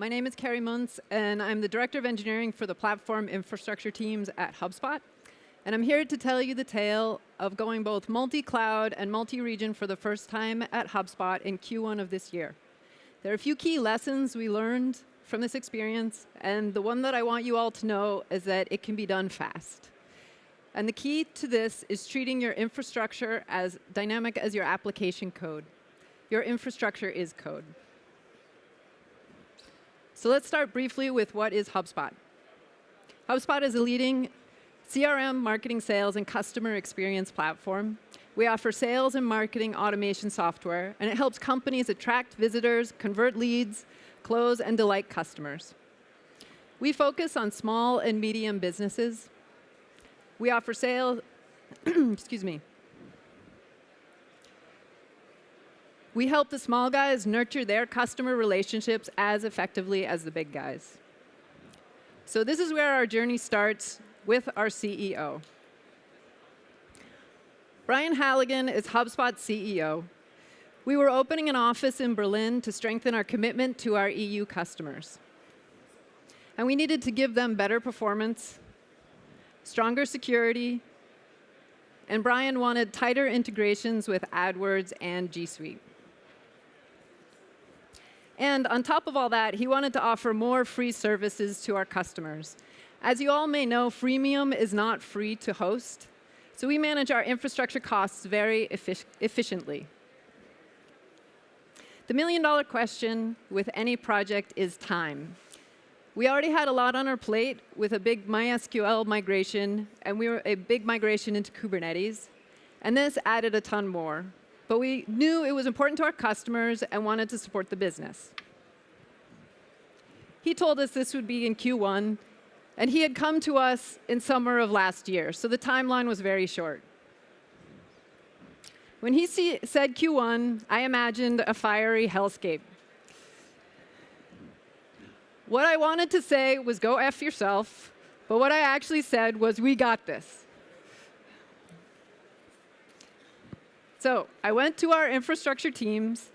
My name is Carrie Muntz, and I'm the Director of Engineering for the Platform Infrastructure teams at HubSpot. And I'm here to tell you the tale of going both multi-cloud and multi-region for the first time at HubSpot in Q1 of this year. There are a few key lessons we learned from this experience, and the one that I want you all to know is that it can be done fast. And the key to this is treating your infrastructure as dynamic as your application code. Your infrastructure is code. So let's start briefly with what is HubSpot. HubSpot is a leading CRM, marketing, sales, and customer experience platform. We offer sales and marketing automation software, and it helps companies attract visitors, convert leads, close, and delight customers. We focus on small and medium businesses. We offer sales, excuse me. We help the small guys nurture their customer relationships as effectively as the big guys. So this is where our journey starts with our CEO. Brian Halligan is HubSpot's CEO. We were opening an office in Berlin to strengthen our commitment to our EU customers. And we needed to give them better performance, stronger security, and Brian wanted tighter integrations with AdWords and G Suite. And on top of all that, he wanted to offer more free services to our customers. As you all may know, freemium is not free to host, so we manage our infrastructure costs very efficiently. The million-dollar question with any project is time. We already had a lot on our plate with a big MySQL migration, and we were a big migration into Kubernetes, and this added a ton more. But we knew it was important to our customers and wanted to support the business. He told us this would be in Q1, and he had come to us in summer of last year, so the timeline was very short. When he said Q1, I imagined a fiery hellscape. What I wanted to say was go F yourself, but what I actually said was we got this. So I went to our infrastructure teams.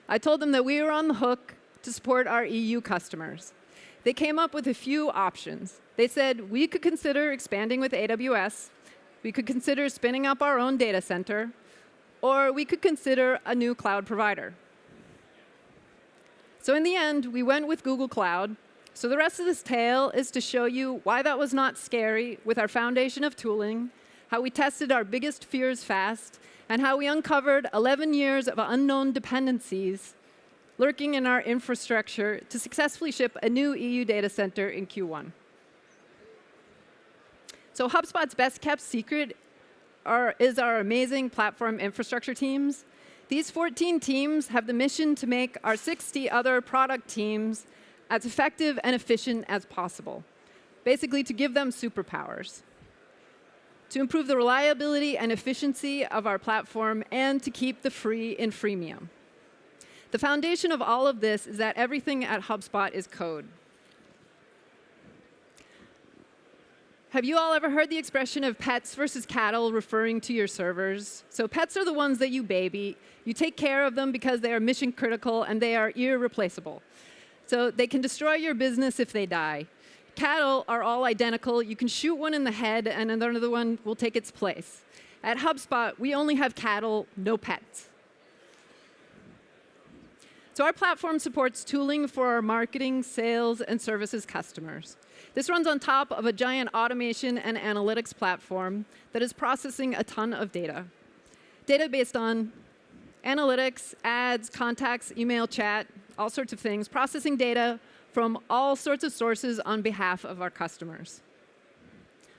I told them that we were on the hook to support our EU customers. They came up with a few options. They said we could consider expanding with AWS, we could consider spinning up our own data center, or we could consider a new cloud provider. So in the end, we went with Google Cloud. So the rest of this tale is to show you why that was not scary with our foundation of tooling, how we tested our biggest fears fast, and how we uncovered 11 years of unknown dependencies lurking in our infrastructure to successfully ship a new EU data center in Q1. So HubSpot's best-kept secret is our amazing platform infrastructure teams. These 14 teams have the mission to make our 60 other product teams as effective and efficient as possible, basically to give them superpowers, to improve the reliability and efficiency of our platform, and to keep the free in freemium. The foundation of all of this is that everything at HubSpot is code. Have you all ever heard the expression of pets versus cattle referring to your servers? So pets are the ones that you baby. You take care of them because they are mission critical and they are irreplaceable. So they can destroy your business if they die. Cattle are all identical. You can shoot one in the head, and another one will take its place. At HubSpot, we only have cattle, no pets. So our platform supports tooling for our marketing, sales, and services customers. This runs on top of a giant automation and analytics platform that is processing a ton of data. Data based on analytics, ads, contacts, email, chat, all sorts of things, processing data from all sorts of sources on behalf of our customers.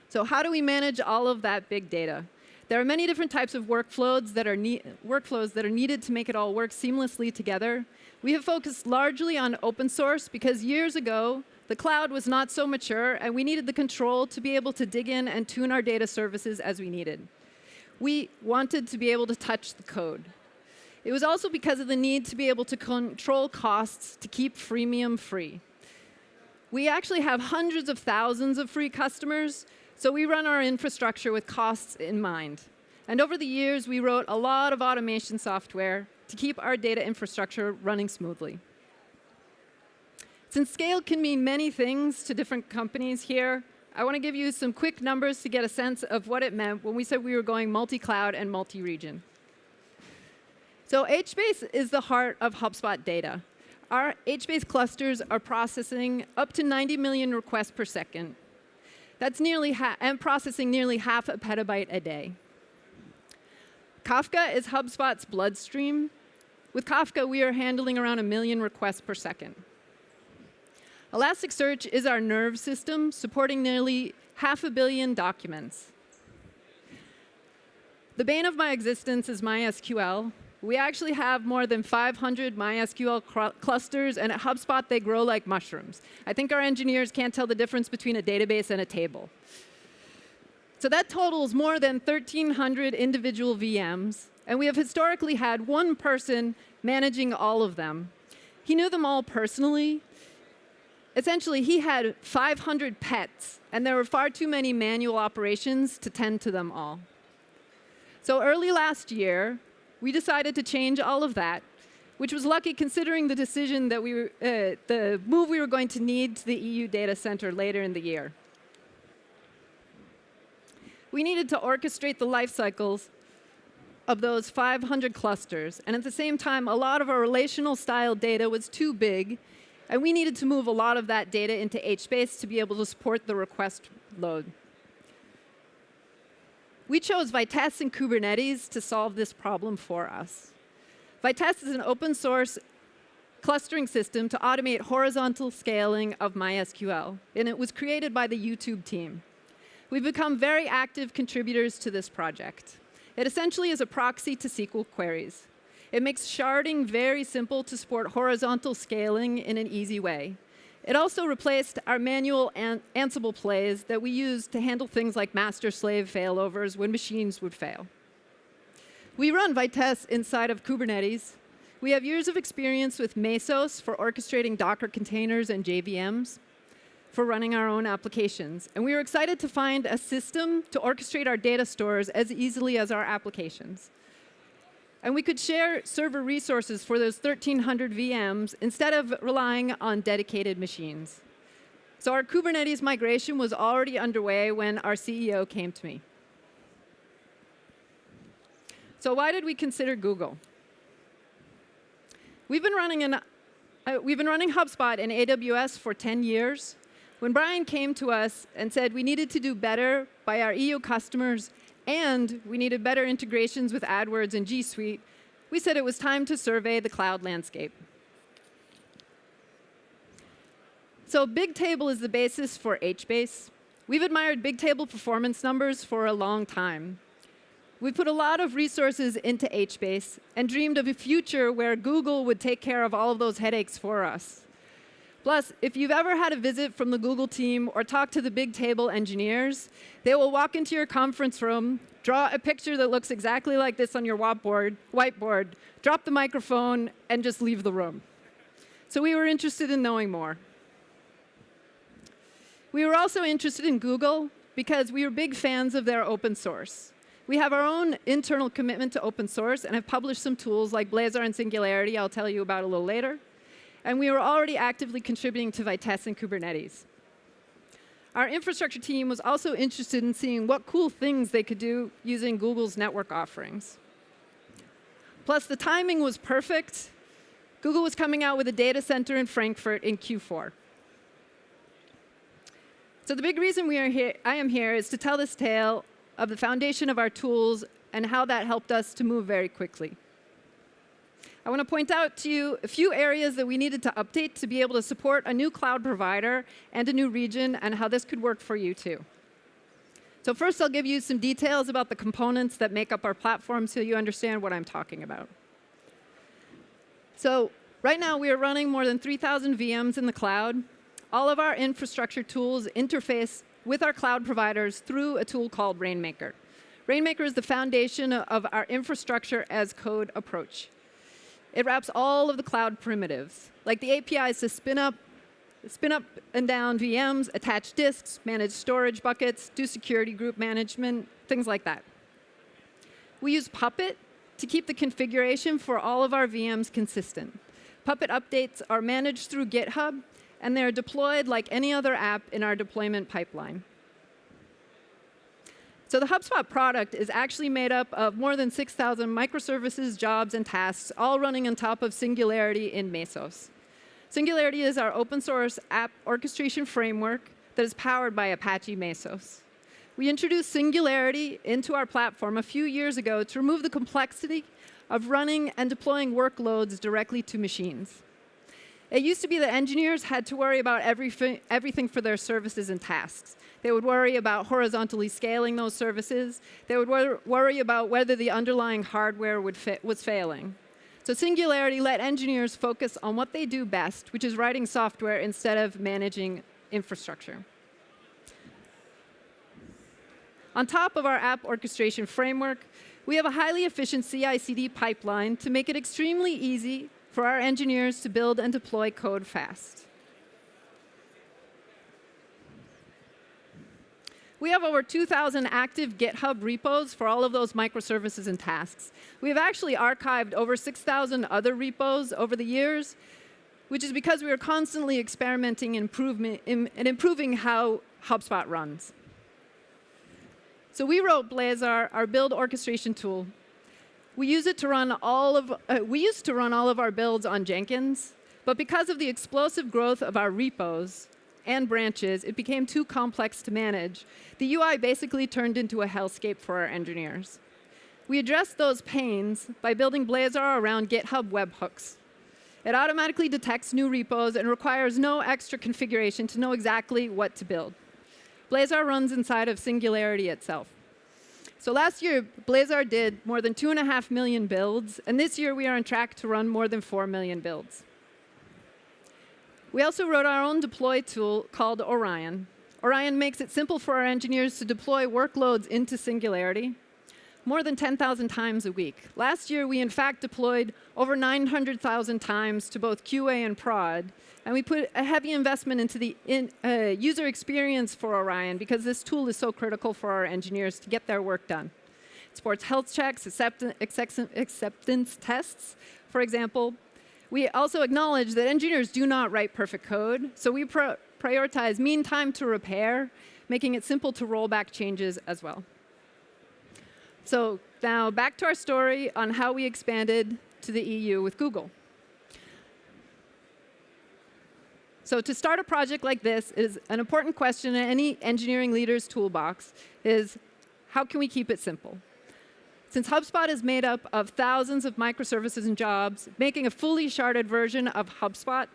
So how do we manage all of that big data? There are many different types of workflows that are needed to make it all work seamlessly together. We have focused largely on open source because years ago, the cloud was not so mature, and we needed the control to be able to dig in and tune our data services as we needed. We wanted to be able to touch the code. It was also because of the need to be able to control costs to keep freemium free. We actually have hundreds of thousands of free customers, so we run our infrastructure with costs in mind. And over the years, we wrote a lot of automation software to keep our data infrastructure running smoothly. Since scale can mean many things to different companies here, I want to give you some quick numbers to get a sense of what it meant when we said we were going multi-cloud and multi-region. So HBase is the heart of HubSpot data. Our HBase clusters are processing up to 90 million requests per second. That's and processing nearly half a petabyte a day. Kafka is HubSpot's bloodstream. With Kafka, we are handling around 1 million requests per second. Elasticsearch is our nerve system, supporting nearly 500 million documents. The bane of my existence is MySQL. We actually have more than 500 MySQL clusters, and at HubSpot, they grow like mushrooms. I think our engineers can't tell the difference between a database and a table. So that totals more than 1,300 individual VMs, and we have historically had one person managing all of them. He knew them all personally. Essentially, he had 500 pets, and there were far too many manual operations to tend to them all. So early last year, we decided to change all of that, which was lucky considering the decision that the move we were going to need to the EU data center later in the year. We needed to orchestrate the life cycles of those 500 clusters, and at the same time, a lot of our relational style data was too big, and we needed to move a lot of that data into HBase to be able to support the request load. We chose Vitesse and Kubernetes to solve this problem for us. Vitesse is an open source clustering system to automate horizontal scaling of MySQL, and it was created by the YouTube team. We've become very active contributors to this project. It essentially is a proxy to SQL queries. It makes sharding very simple to support horizontal scaling in an easy way. It also replaced our manual Ansible plays that we used to handle things like master-slave failovers when machines would fail. We run Vitesse inside of Kubernetes. We have years of experience with Mesos for orchestrating Docker containers and JVMs for running our own applications. And we were excited to find a system to orchestrate our data stores as easily as our applications. And we could share server resources for those 1,300 VMs instead of relying on dedicated machines. So our Kubernetes migration was already underway when our CEO came to me. So why did we consider Google? We've been running HubSpot in AWS for 10 years. When Brian came to us and said we needed to do better by our EU customers and we needed better integrations with AdWords and G Suite, we said it was time to survey the cloud landscape. So Bigtable is the basis for HBase. We've admired Bigtable performance numbers for a long time. We put a lot of resources into HBase and dreamed of a future where Google would take care of all of those headaches for us. Plus, if you've ever had a visit from the Google team or talked to the Bigtable engineers, they will walk into your conference room, draw a picture that looks exactly like this on your whiteboard, drop the microphone, and just leave the room. So we were interested in knowing more. We were also interested in Google because we were big fans of their open source. We have our own internal commitment to open source and have published some tools like Blazor and Singularity I'll tell you about a little later. And we were already actively contributing to Vitesse and Kubernetes. Our infrastructure team was also interested in seeing what cool things they could do using Google's network offerings. Plus, the timing was perfect. Google was coming out with a data center in Frankfurt in Q4. So the big reason I am here is to tell this tale of the foundation of our tools and how that helped us to move very quickly. I want to point out to you a few areas that we needed to update to be able to support a new cloud provider and a new region, and how this could work for you too. So first, I'll give you some details about the components that make up our platform so you understand what I'm talking about. So right now, we are running more than 3,000 VMs in the cloud. All of our infrastructure tools interface with our cloud providers through a tool called Rainmaker. Rainmaker is the foundation of our infrastructure as code approach. It wraps all of the cloud primitives, like the APIs to spin up and down VMs, attach disks, manage storage buckets, do security group management, things like that. We use Puppet to keep the configuration for all of our VMs consistent. Puppet updates are managed through GitHub, and they're deployed like any other app in our deployment pipeline. So the HubSpot product is actually made up of more than 6,000 microservices, jobs, and tasks, all running on top of Singularity in Mesos. Singularity is our open source app orchestration framework that is powered by Apache Mesos. We introduced Singularity into our platform a few years ago to remove the complexity of running and deploying workloads directly to machines. It used to be that engineers had to worry about everything for their services and tasks. They would worry about horizontally scaling those services. They would worry about whether the underlying hardware was failing. So Singularity let engineers focus on what they do best, which is writing software instead of managing infrastructure. On top of our app orchestration framework, we have a highly efficient CI/CD pipeline to make it extremely easy for our engineers to build and deploy code fast. We have over 2,000 active GitHub repos for all of those microservices and tasks. We have actually archived over 6,000 other repos over the years, which is because we are constantly experimenting and improving how HubSpot runs. So we wrote Blazar, our build orchestration tool. We used to run all of our builds on Jenkins, but because of the explosive growth of our repos and branches, it became too complex to manage. The UI basically turned into a hellscape for our engineers. We addressed those pains by building Blazar around GitHub webhooks. It automatically detects new repos and requires no extra configuration to know exactly what to build. Blazar runs inside of Singularity itself. So last year, Blazar did more than 2.5 million builds, and this year we are on track to run more than 4 million builds. We also wrote our own deploy tool called Orion. Orion makes it simple for our engineers to deploy workloads into Singularity more than 10,000 times a week. Last year, we in fact deployed over 900,000 times to both QA and prod, and we put a heavy investment into the user experience for Orion because this tool is so critical for our engineers to get their work done. It supports health checks, acceptance tests, for example. We also acknowledge that engineers do not write perfect code, so we prioritize mean time to repair, making it simple to roll back changes as well. So now back to our story on how we expanded to the EU with Google. So to start a project like this is an important question in any engineering leader's toolbox is, how can we keep it simple? Since HubSpot is made up of thousands of microservices and jobs, making a fully sharded version of HubSpot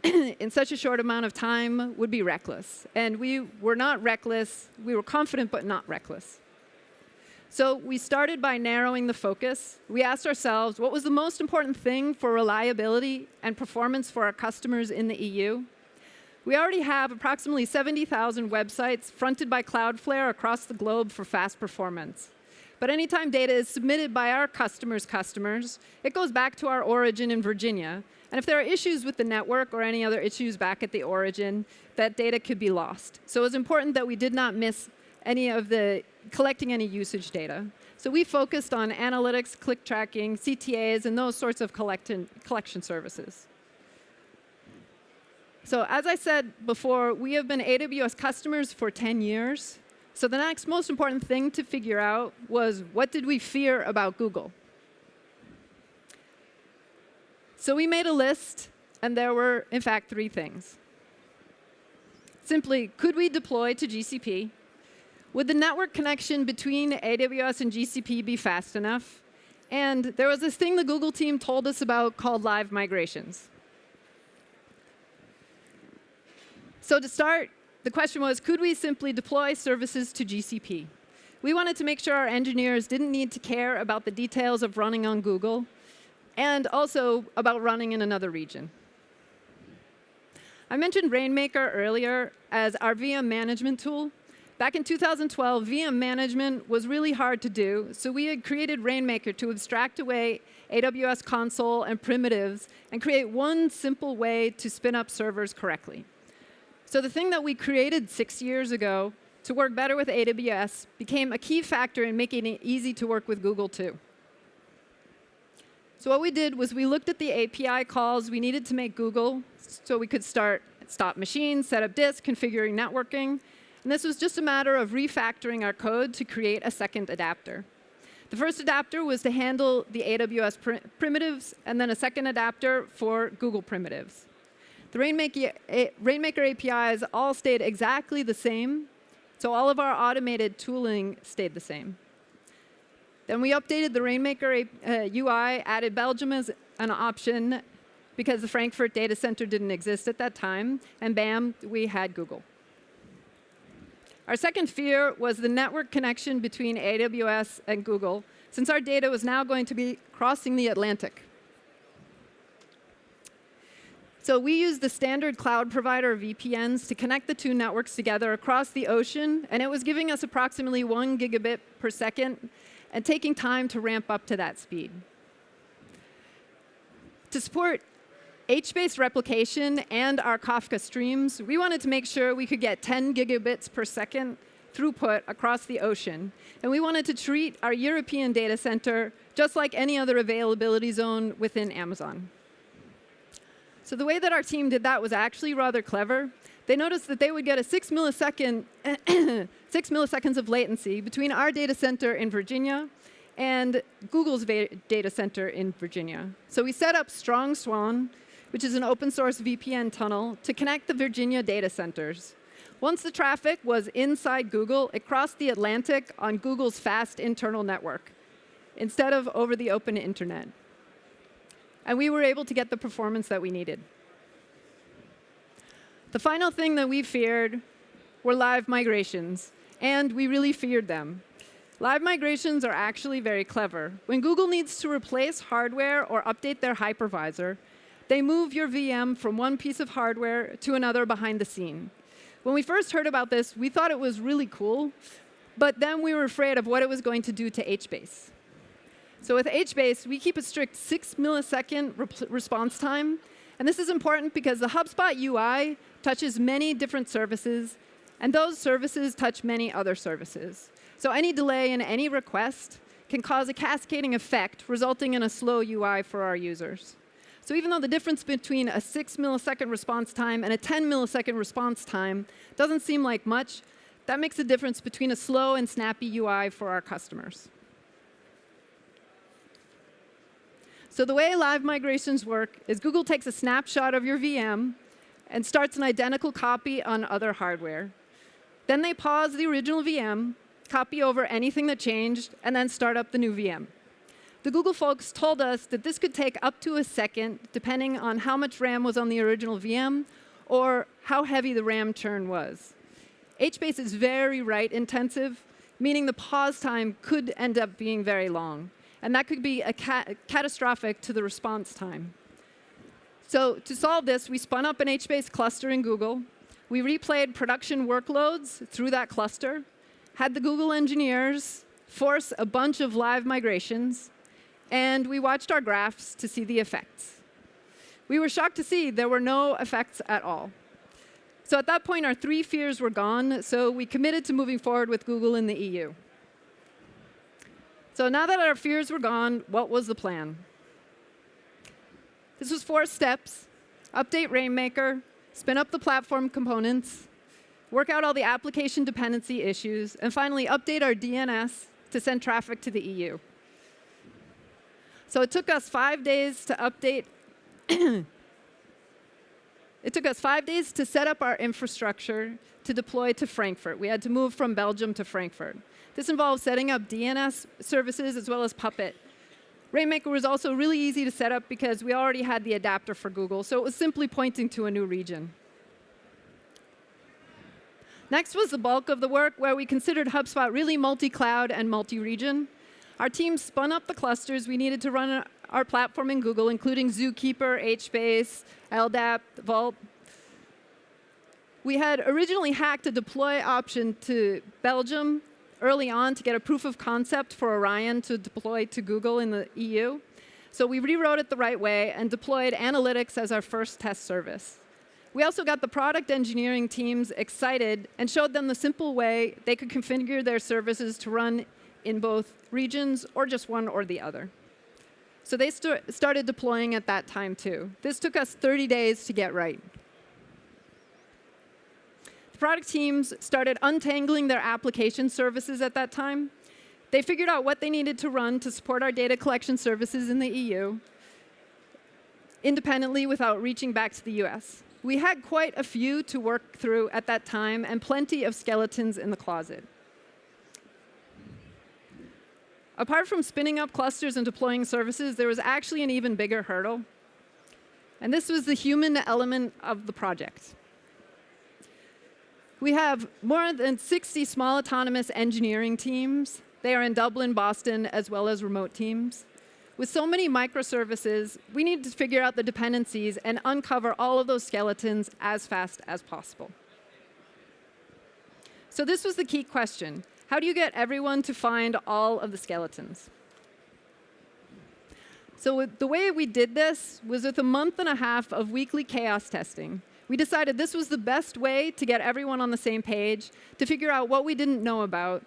in such a short amount of time would be reckless. And we were not reckless. We were confident, but not reckless. So we started by narrowing the focus. We asked ourselves, what was the most important thing for reliability and performance for our customers in the EU? We already have approximately 70,000 websites fronted by Cloudflare across the globe for fast performance. But anytime data is submitted by our customers' customers, it goes back to our origin in Virginia. And if there are issues with the network or any other issues back at the origin, that data could be lost. So it was important that we did not miss collecting any usage data. So we focused on analytics, click tracking, CTAs, and those sorts of collection services. So as I said before, we have been AWS customers for 10 years. So the next most important thing to figure out was, what did we fear about Google? So we made a list, and there were, in fact, 3 things. Simply, could we deploy to GCP? Would the network connection between AWS and GCP be fast enough? And there was this thing the Google team told us about called live migrations. So to start, the question was, could we simply deploy services to GCP? We wanted to make sure our engineers didn't need to care about the details of running on Google and also about running in another region. I mentioned Rainmaker earlier as our VM management tool. Back in 2012, VM management was really hard to do, so we had created Rainmaker to abstract away AWS console and primitives and create one simple way to spin up servers correctly. So the thing that we created 6 years ago to work better with AWS became a key factor in making it easy to work with Google too. So what we did was we looked at the API calls we needed to make Google so we could start stop machines, set up disk, configuring networking. And this was just a matter of refactoring our code to create a second adapter. The first adapter was to handle the AWS primitives, and then a second adapter for Google primitives. The Rainmaker APIs all stayed exactly the same, so all of our automated tooling stayed the same. Then we updated the Rainmaker UI, added Belgium as an option because the Frankfurt data center didn't exist at that time, and bam, we had Google. Our second fear was the network connection between AWS and Google, since our data was now going to be crossing the Atlantic. So we used the standard cloud provider VPNs to connect the two networks together across the ocean, and it was giving us approximately 1 gigabit per second and taking time to ramp up to that speed. To support Hbase replication and our Kafka streams, we wanted to make sure we could get 10 gigabits per second throughput across the ocean. And we wanted to treat our European data center just like any other availability zone within Amazon. So the way that our team did that was actually rather clever. They noticed that they would get a 6 milliseconds of latency between our data center in Virginia and Google's data center in Virginia. So we set up Strong Swan, which is an open source VPN tunnel, to connect the Virginia data centers. Once the traffic was inside Google, it crossed the Atlantic on Google's fast internal network, instead of over the open internet. And we were able to get the performance that we needed. The final thing that we feared were live migrations, and we really feared them. Live migrations are actually very clever. When Google needs to replace hardware or update their hypervisor, they move your VM from one piece of hardware to another behind the scene. When we first heard about this, we thought it was really cool, but then we were afraid of what it was going to do to Hbase. So with Hbase, we keep a strict 6 millisecond response time. And this is important because the HubSpot UI touches many different services, and those services touch many other services. So any delay in any request can cause a cascading effect, resulting in a slow UI for our users. So even though the difference between a 6 millisecond response time and a 10 millisecond response time doesn't seem like much, that makes a difference between a slow and snappy UI for our customers. So the way live migrations work is Google takes a snapshot of your VM and starts an identical copy on other hardware. Then they pause the original VM, copy over anything that changed, and then start up the new VM. The Google folks told us that this could take up to a second, depending on how much RAM was on the original VM or how heavy the RAM churn was. Hbase is very write intensive, meaning the pause time could end up being very long. And that could be catastrophic to the response time. So to solve this, we spun up an Hbase cluster in Google. We replayed production workloads through that cluster, had the Google engineers force a bunch of live migrations, and we watched our graphs to see the effects. We were shocked to see there were no effects at all. So at that point, our 3 fears were gone, so we committed to moving forward with Google in the EU. So now that our fears were gone, what was the plan? This was 4 steps: update Rainmaker, spin up the platform components, work out all the application dependency issues, and finally update our DNS to send traffic to the EU. So it took us 5 days to update. It took us 5 days to set up our infrastructure to deploy to Frankfurt. We had to move from Belgium to Frankfurt. This involved setting up DNS services as well as Puppet. Rainmaker was also really easy to set up because we already had the adapter for Google, so it was simply pointing to a new region. Next was the bulk of the work, where we considered HubSpot really multi-cloud and multi-region. Our team spun up the clusters we needed to run our platform in Google, including Zookeeper, HBase, LDAP, Vault. We had originally hacked a deploy option to Belgium early on to get a proof of concept for Orion to deploy to Google in the EU. So we rewrote it the right way and deployed analytics as our first test service. We also got the product engineering teams excited and showed them the simple way they could configure their services to run in both regions or just one or the other. So they started deploying at that time too. This took us 30 days to get right. The product teams started untangling their application services at that time. They figured out what they needed to run to support our data collection services in the EU independently without reaching back to the US. We had quite a few to work through at that time and plenty of skeletons in the closet. Apart from spinning up clusters and deploying services, there was actually an even bigger hurdle. And this was the human element of the project. We have more than 60 small autonomous engineering teams. They are in Dublin, Boston, as well as remote teams. With so many microservices, we need to figure out the dependencies and uncover all of those skeletons as fast as possible. So this was the key question. How do you get everyone to find all of the skeletons? So the way we did this was with a month and a half of weekly chaos testing. We decided this was the best way to get everyone on the same page, to figure out what we didn't know about,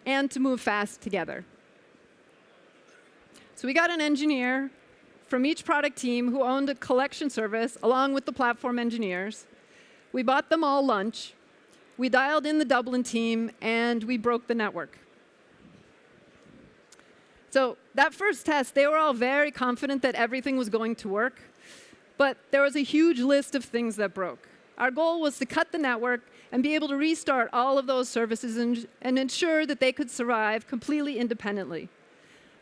and to move fast together. So we got an engineer from each product team who owned a collection service along with the platform engineers. We bought them all lunch. We dialed in the Dublin team, and we broke the network. So that first test, they were all very confident that everything was going to work. But there was a huge list of things that broke. Our goal was to cut the network and be able to restart all of those services and ensure that they could survive completely independently.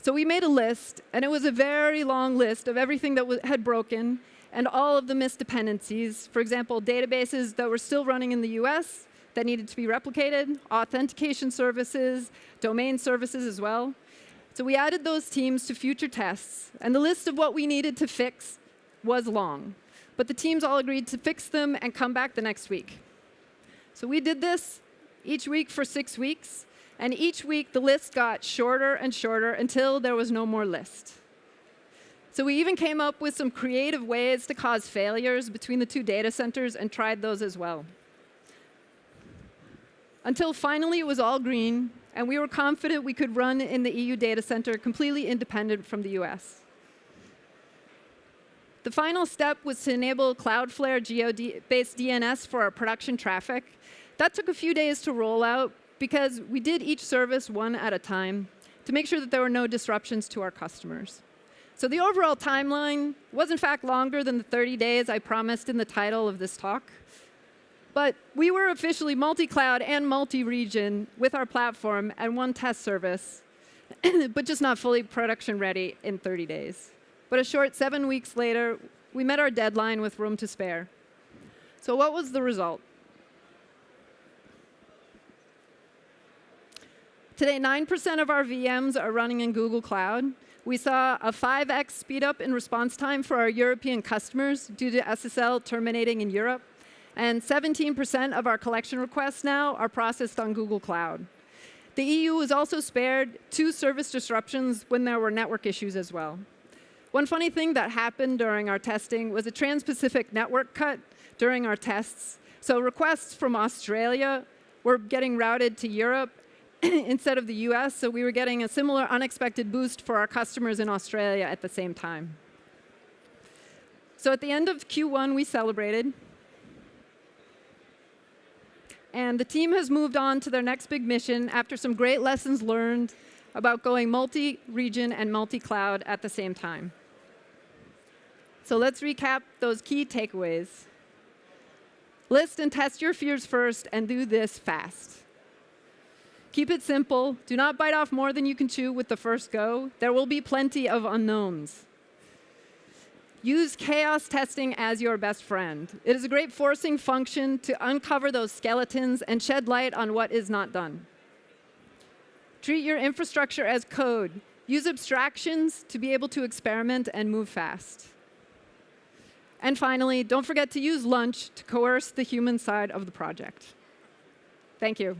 So we made a list, and it was a very long list of everything that had broken and all of the missed dependencies. For example, databases that were still running in the US that needed to be replicated, authentication services, domain services as well. So we added those teams to future tests, and the list of what we needed to fix was long. But the teams all agreed to fix them and come back the next week. So we did this each week for 6 weeks. And each week, the list got shorter and shorter until there was no more list. So we even came up with some creative ways to cause failures between the two data centers and tried those as well. Until finally, it was all green, and we were confident we could run in the EU data center completely independent from the US. The final step was to enable Cloudflare geo-based DNS for our production traffic. That took a few days to roll out, because we did each service one at a time to make sure that there were no disruptions to our customers. So the overall timeline was, in fact, longer than the 30 days I promised in the title of this talk. But we were officially multi-cloud and multi-region with our platform and one test service, but just not fully production ready in 30 days. But a short 7 weeks later, we met our deadline with room to spare. So what was the result? Today, 9% of our VMs are running in Google Cloud. We saw a 5x speed up in response time for our European customers due to SSL terminating in Europe. And 17% of our collection requests now are processed on Google Cloud. The EU was also spared 2 service disruptions when there were network issues as well. One funny thing that happened during our testing was a trans-Pacific network cut during our tests. So requests from Australia were getting routed to Europe instead of the US, so we were getting a similar unexpected boost for our customers in Australia at the same time. So at the end of Q1, we celebrated. And the team has moved on to their next big mission after some great lessons learned about going multi-region and multi-cloud at the same time. So let's recap those key takeaways. List and test your fears first, and do this fast. Keep it simple. Do not bite off more than you can chew with the first go. There will be plenty of unknowns. Use chaos testing as your best friend. It is a great forcing function to uncover those skeletons and shed light on what is not done. Treat your infrastructure as code. Use abstractions to be able to experiment and move fast. And finally, don't forget to use lunch to coerce the human side of the project. Thank you.